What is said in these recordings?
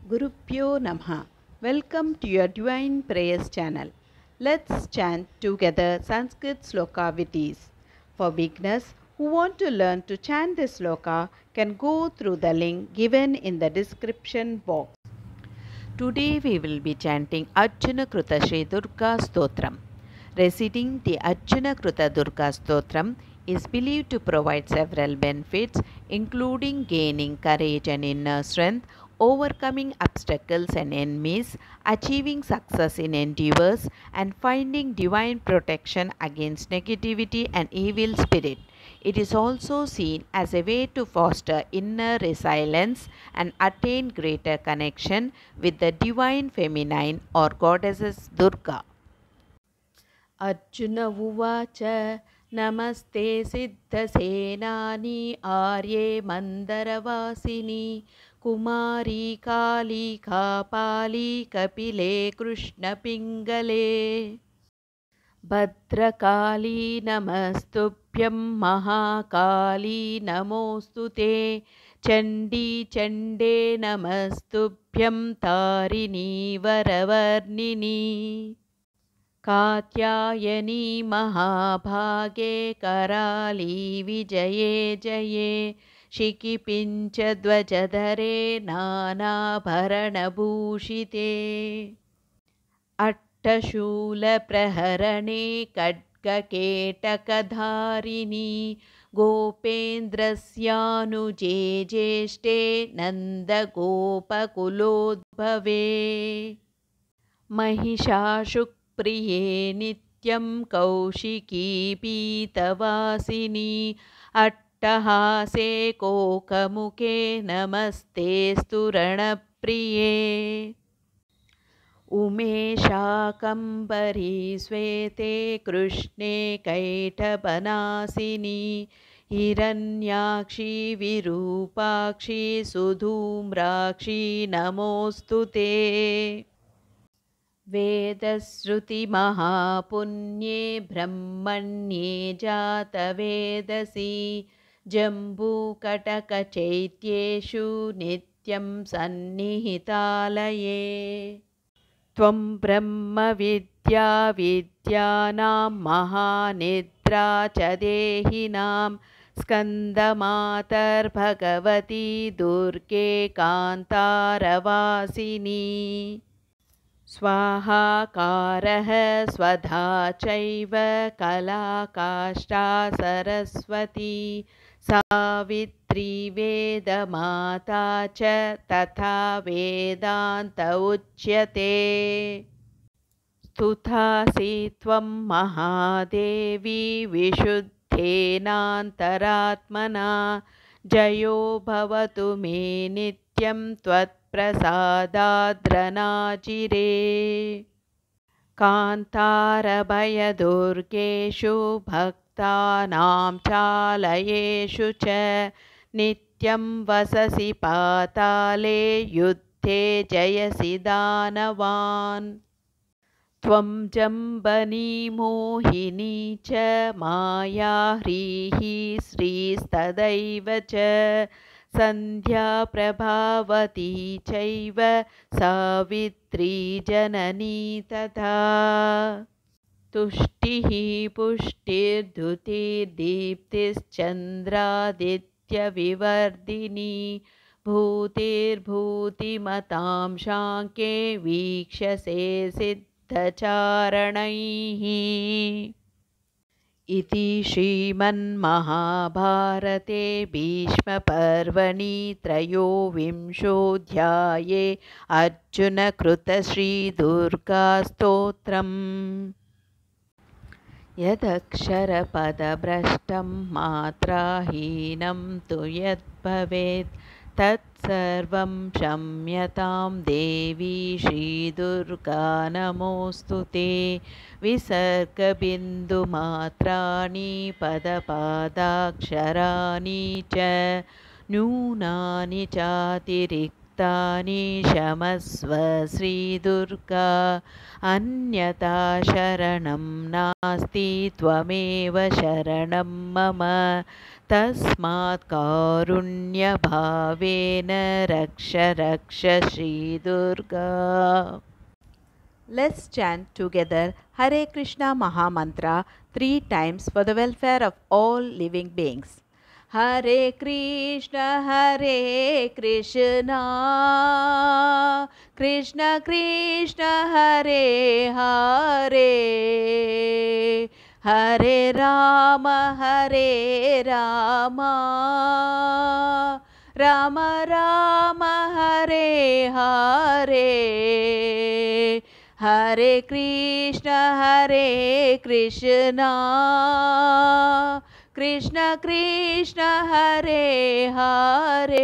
Gurupyo Namaha. Welcome to your Divine Prayers channel. Let's chant together Sanskrit sloka with ease. For beginners who want to learn to chant this sloka can go through the link given in the description box. Today we will be chanting Arjuna Kruta Shri Durga Stotram. Reciting the Arjuna Kruta Durga Stotram is believed to provide several benefits, including gaining courage and inner strength, overcoming obstacles and enemies, achieving success in endeavors, and finding divine protection against negativity and evil spirit. It is also seen as a way to foster inner resilience and attain greater connection with the divine feminine or goddesses Durga. Arjuna उवाच नमस्ते सिद्धसेनानि आर्ये मन्दरवासिनि कुमारी काली कापाली कपिले कृष्णपिङ्गले भद्रकाली नमस्तुभ्यं महाकाली नमोऽस्तु ते चण्डी चण्डे नमस्तुभ्यं तारिणी वरवर्णिनि कात्यायनी महाभागे कराली विजये जये शिखिपिञ्चध्वजधरे नानाभरणभूषिते अट्टशूलप्रहरणे खड्गकेटकधारिणी गोपेन्द्रस्यानुजे ज्येष्ठे नन्दगोपकुलोद्भवे महिषासुप्रिये नित्यं कौशिकी पीतवासिनी अट्टहासे कोकमुखे नमस्तेऽस्तु रणप्रिये उमेशाकम्बरी श्वेते कृष्णे कैटभनासिनी हिरण्याक्षी विरूपाक्षी सुधूम्राक्षी नमोऽस्तु ते वेदश्रुतिमहापुण्ये ब्रह्मण्ये जातवेदसी जम्बूकटकचैत्येषु नित्यं सन्निहितालये त्वं ब्रह्मविद्या विद्यानां महानिद्रा च देहिनां स्कन्दमातर्भगवती दुर्गे कान्तारवासिनी स्वाहाकारः स्वधा चैव कलाकाष्ठा सरस्वती सावित्री वेदमाता च तथा वेदान्त उच्यते स्तुतासि त्वं महादेवी विशुद्धेनान्तरात्मना जयो भवतु मे नित्यं त्वत्प्रसादाद्रनाचिरे कान्तारभयदुर्गेषु भक्तानां चालयेषु च नित्यं वससि पाताले युद्धे जयसि दानवान् त्वं जम्बनी मोहिनी च माया ह्रीः श्रीस्तदैव च सन्ध्या प्रभावती चैव सावित्री जननी तथा तुष्टिः पुष्टिर्धुतिर्दीप्तिश्चन्द्रादित्यविवर्धिनी भूतिर्भूतिमतां शाङ्के वीक्षसे सिद्धचारणैः इति श्रीमन्महाभारते भीष्मपर्वणि त्रयोविंशोऽध्याये अर्जुनकृतश्रीदुर्गास्तोत्रम् यदक्षरपदभ्रष्टं मात्राहीनं तु यद्भवेत् तत्सर्वं क्षम्यतां देवी श्रीदुर्गा नमोऽस्तु ते विसर्गबिन्दुमात्राणि पदपादाक्षराणि च न्यूनानि चातिरिक्तानि भक्तानीशमस्व श्रीदुर्गा अन्यथा शरणं नास्ति त्वमेव शरणं मम तस्मात् कारुण्यभावेन रक्ष रक्ष श्रीदुर्गा. Let's chant together Hare Krishna Mahamantra 3 times for the welfare of all living beings. Hare Krishna Krishna Krishna Hare Hare Hare Rama Rama Rama Hare Hare Hare Krishna Krishna Krishna Hare Hare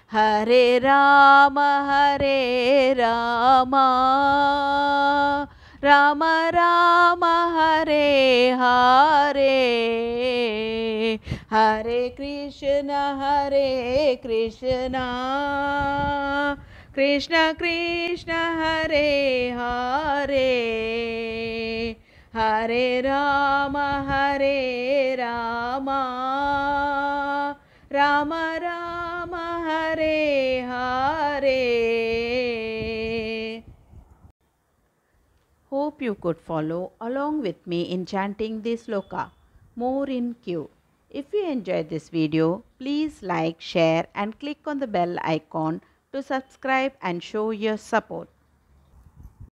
Hare Rama Rama Rama Hare Hare Hare Krishna Krishna Krishna Hare Hare Hare Rama Rama Rama Hare Hare. Hope you could follow along with me in chanting this sloka. More in queue. If you enjoyed this video, please like, share and click on the bell icon to subscribe and show your support.